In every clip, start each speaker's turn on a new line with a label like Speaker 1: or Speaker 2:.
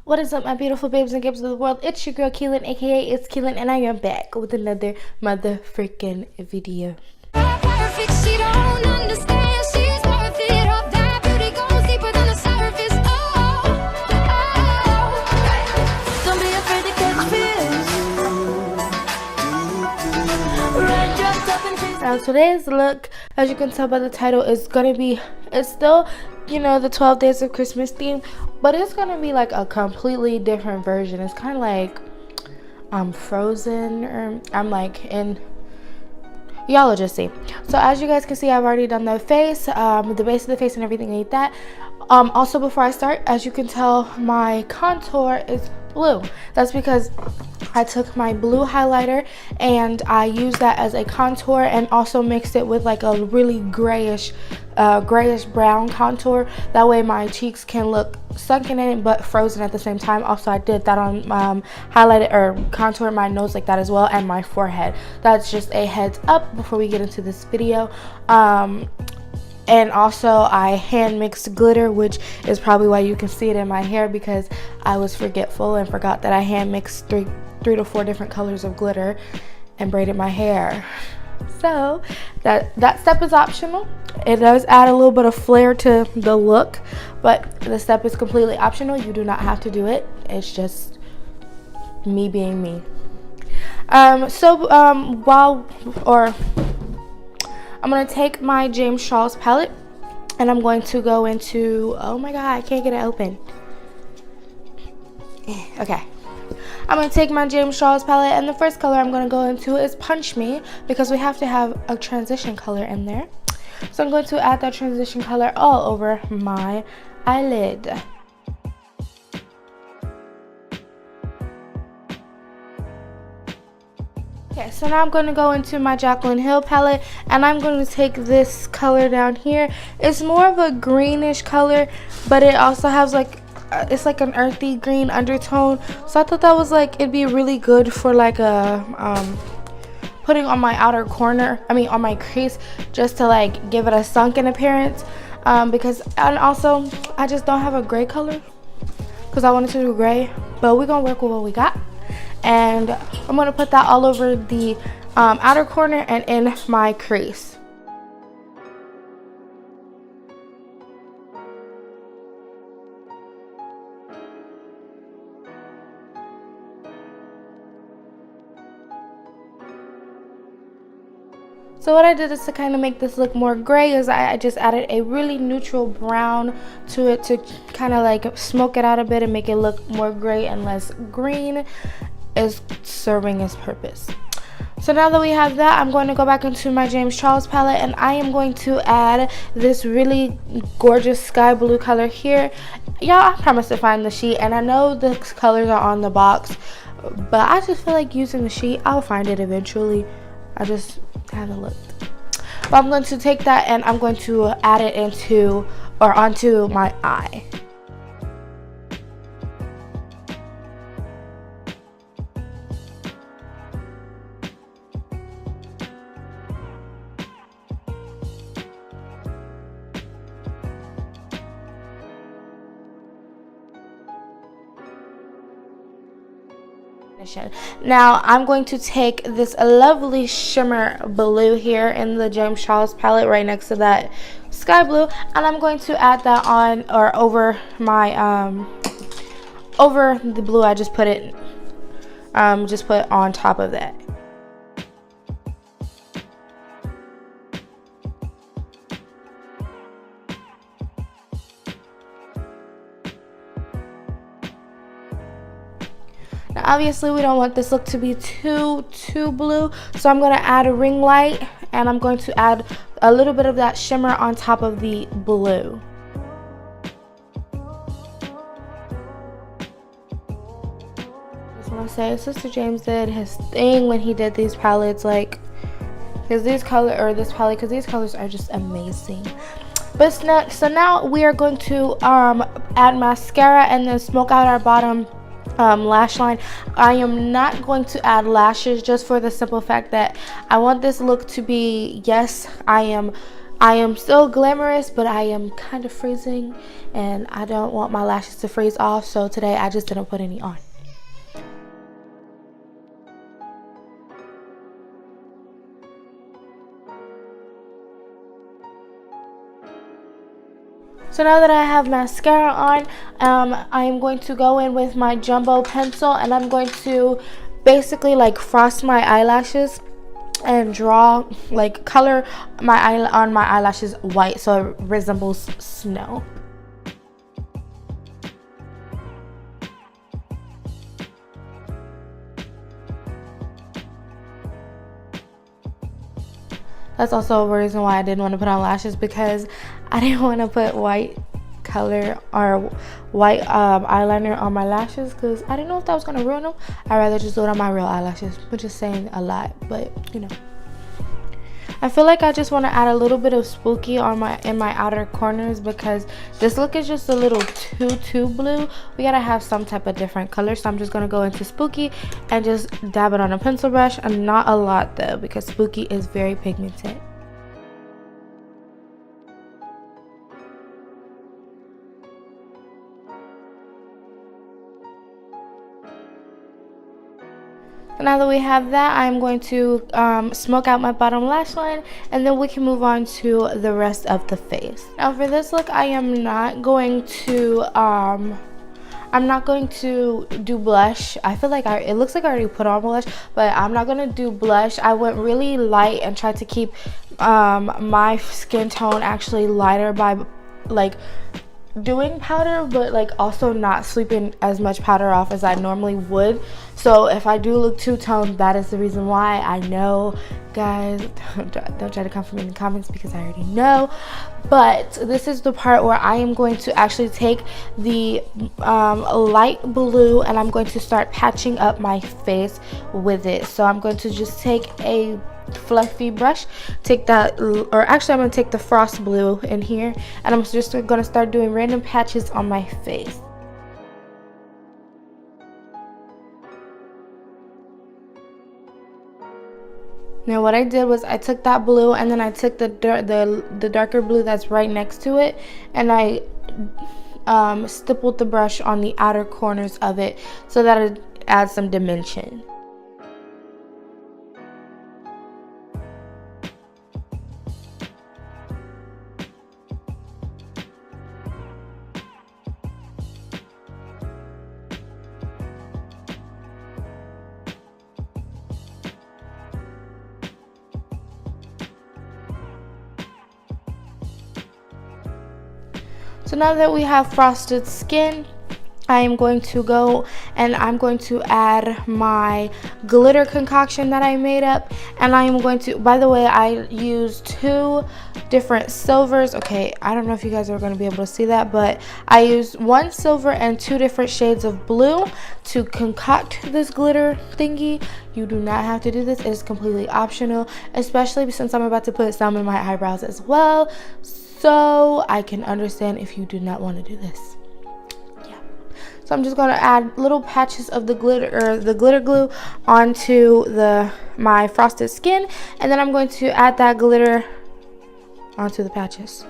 Speaker 1: What is up, my beautiful babes and gibs of the world? It's your girl Keelan, aka Itskeilynnn, and I am back with another mother freaking video.
Speaker 2: Perfect, she don't understand. She's worth it. All that beauty goes deeper than the surface. Don't be afraid to catch fish. Red dressed up and chasing.
Speaker 1: Now today's look, as you can tell by the title, is gonna be, it's still, you know, the 12 days of Christmas theme, but it's gonna be like a completely different version. It's kind of like I'm Frozen, or I'm like in, y'all will just see. So as you guys can see, I've already done the face, the base of the face and everything like that. Also, before I start, as you can tell, my contour is blue. That's because I took my blue highlighter and I used that as a contour and also mixed it with like a really grayish brown contour. That way my cheeks can look sunken in it but frozen at the same time. Also, I did that on highlighted or contour my nose like that as well, and my forehead. That's just a heads up before we get into this video. And also I hand mixed glitter, which is probably why you can see it in my hair, because I was forgetful and forgot that I hand mixed three to four different colors of glitter and braided my hair. So that step is optional. It does add a little bit of flair to the look, but the step is completely optional. You do not have to do it. It's just me being me. I'm going to take my James Charles palette and I'm going to go into, oh my god, I can't get it open. Okay. I'm going to take my James Charles palette, and the first color I'm going to go into is Punch Me, because we have to have a transition color in there. So I'm going to add that transition color all over my eyelid. Okay, so now I'm going to go into my Jaclyn Hill palette, and I'm going to take this color down here. It's more of a greenish color, but it also has like, it's like an earthy green undertone. So I thought that was like, it'd be really good for like a, putting on my outer corner, on my crease, just to like give it a sunken appearance. And also, I just don't have a gray color, because I wanted to do gray, but we're going to work with what we got. And I'm going to put that all over the outer corner and in my crease. So what I did is to kind of make this look more gray, is I just added a really neutral brown to it to kind of like smoke it out a bit and make it look more gray and less green. Is serving its purpose. So now that we have that, I'm going to go back into my James Charles palette, and I am going to add this really gorgeous sky blue color here. Y'all, I promise to find the sheet, and I know the colors are on the box, but I just feel like using the sheet. I'll find it eventually. I just haven't looked. But I'm going to take that and I'm going to add it onto my eye. Now I'm going to take this lovely shimmer blue here in the James Charles palette right next to that sky blue, and I'm going to add that on or over my over the blue I just put it on top of that. Now obviously we don't want this look to be too blue, so I'm going to add a ring light, and I'm going to add a little bit of that shimmer on top of the blue. Just want to say, Sister James did his thing when he did these palettes, like, because these colors are just amazing. But so now we are going to add mascara and then smoke out our bottom lash line. I am not going to add lashes, just for the simple fact that I want this look to be, yes, I I am still glamorous, but I am kind of freezing, and I don't want my lashes to freeze off, so today I just didn't put any on. So now that I have mascara on, I am going to go in with my jumbo pencil, and I'm going to basically like frost my eyelashes and draw, like color my eyelashes white so it resembles snow. That's also a reason why I didn't want to put on lashes, because I didn't want to put white color or white eyeliner on my lashes, because I didn't know if that was going to ruin them. I'd rather just do it on my real eyelashes, which is saying a lot, but you know. I feel like I just want to add a little bit of spooky on in my outer corners, because this look is just a little too blue. We gotta have some type of different color, so I'm just gonna go into spooky and just dab it on a pencil brush, and not a lot though, because spooky is very pigmented. Now that we have that, I'm going to smoke out my bottom lash line, and then we can move on to the rest of the face. Now for this look, I am not going to do blush. I feel like it looks like I already put on blush, but I'm not gonna do blush. I went really light and tried to keep my skin tone actually lighter by like doing powder, but like also not sweeping as much powder off as I normally would. So if I do look two-toned, that is the reason why. I know, guys, don't try to come for me in the comments, because I already know. But this is the part where I am going to actually take the light blue, and I'm going to start patching up my face with it. So I'm going to just take a fluffy brush, take that, or actually I'm going to take the frost blue in here, and I'm just going to start doing random patches on my face. Now what I did was I took that blue, and then I took the darker blue that's right next to it, and I stippled the brush on the outer corners of it so that it adds some dimension. So now that we have frosted skin, I am going to go and I'm going to add my glitter concoction that I made up. And I am going to, by the way, I used 2 different silvers. Okay, I don't know if you guys are going to be able to see that, but I used 1 silver and 2 different shades of blue to concoct this glitter thingy. You do not have to do this. It is completely optional, especially since I'm about to put some in my eyebrows as well. So I can understand if you do not want to do this. Yeah. So I'm just going to add little patches of the glitter glue onto my frosted skin, and then I'm going to add that glitter onto the patches.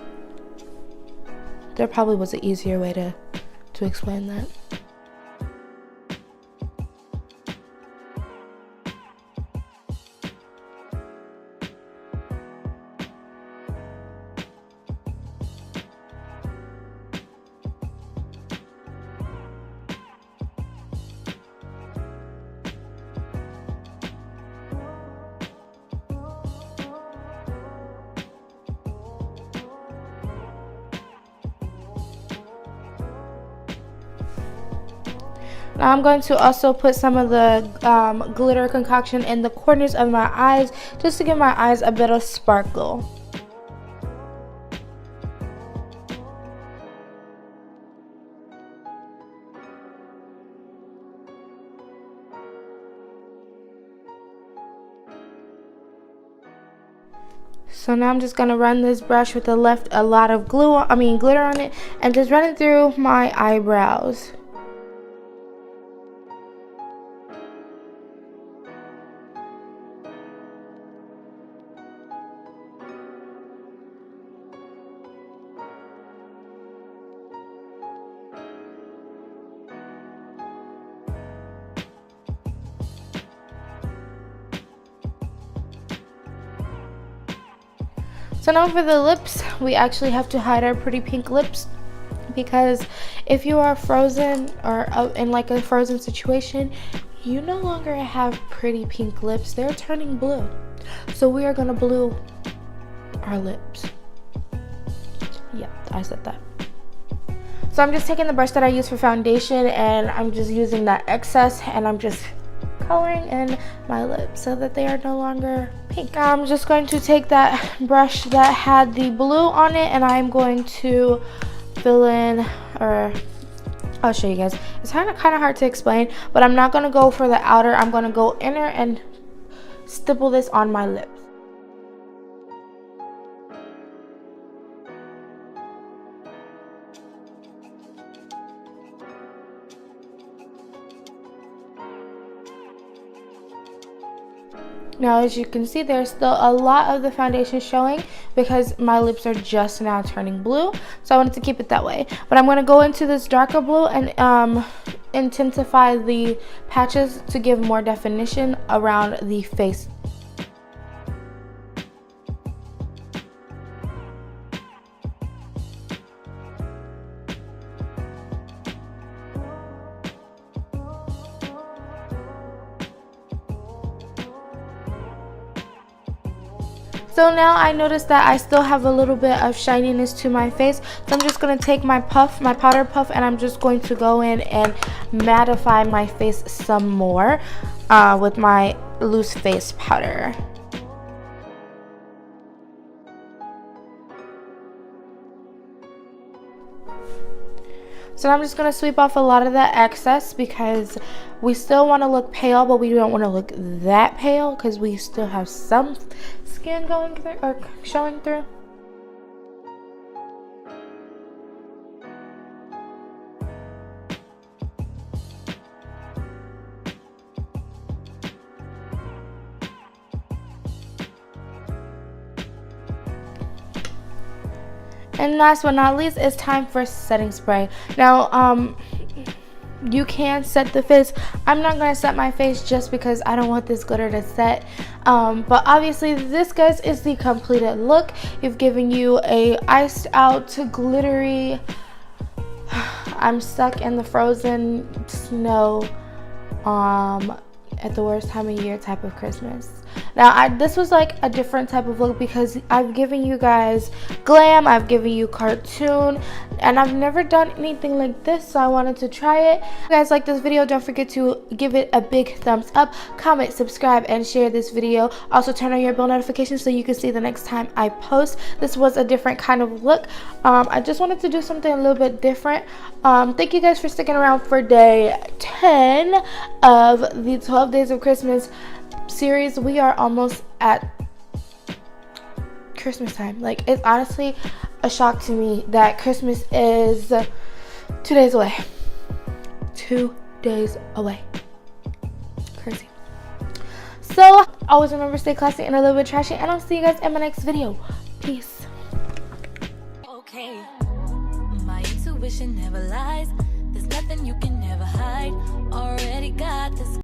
Speaker 1: There probably was an easier way to explain that. Now I'm going to also put some of the glitter concoction in the corners of my eyes, just to give my eyes a bit of sparkle. So now I'm just gonna run this brush with a lot of glitter on it, and just run it through my eyebrows. So now for the lips, we actually have to hide our pretty pink lips, because if you are frozen or in like a frozen situation, you no longer have pretty pink lips. They're turning blue. So we are gonna blue our lips. Yeah, I said that. So I'm just taking the brush that I use for foundation, and I'm just using that excess, and I'm just coloring in my lips so that they are no longer pink. I'm just going to take that brush that had the blue on it, and I'm going to fill in, or I'll show you guys. It's kind of hard to explain, but I'm not going to go for the outer. I'm going to go inner and stipple this on my lips. Now, as you can see, there's still a lot of the foundation showing because my lips are just now turning blue. So I wanted to keep it that way. But I'm going to go into this darker blue and intensify the patches to give more definition around the face. So now I noticed that I still have a little bit of shininess to my face. So I'm just going to take my powder puff, and I'm just going to go in and mattify my face some more with my loose face powder. So now I'm just going to sweep off a lot of that excess because we still want to look pale, but we don't want to look that pale because we still have some skin going through or showing through. And last but not least, it's time for setting spray. Now, you can set the face. I'm not going to set my face just because I don't want this glitter to set. But obviously, this, guys, is the completed look. We've given you a iced out, glittery, I'm stuck in the frozen snow at the worst time of year type of Christmas. Now, this was like a different type of look because I've given you guys glam, I've given you cartoon, and I've never done anything like this, so I wanted to try it. If you guys like this video, don't forget to give it a big thumbs up, comment, subscribe, and share this video. Also, turn on your bell notifications so you can see the next time I post. This was a different kind of look. I just wanted to do something a little bit different. Thank you guys for sticking around for day 10 of the 12 Days of Christmas series. We are almost at Christmas time. Like, it's honestly a shock to me that Christmas is 2 days away. 2 days away. Crazy. So always remember, stay classy and a little bit trashy, and I'll see you guys in my next video. Peace.
Speaker 3: Okay, my intuition never lies. There's nothing you can never hide. Already got this.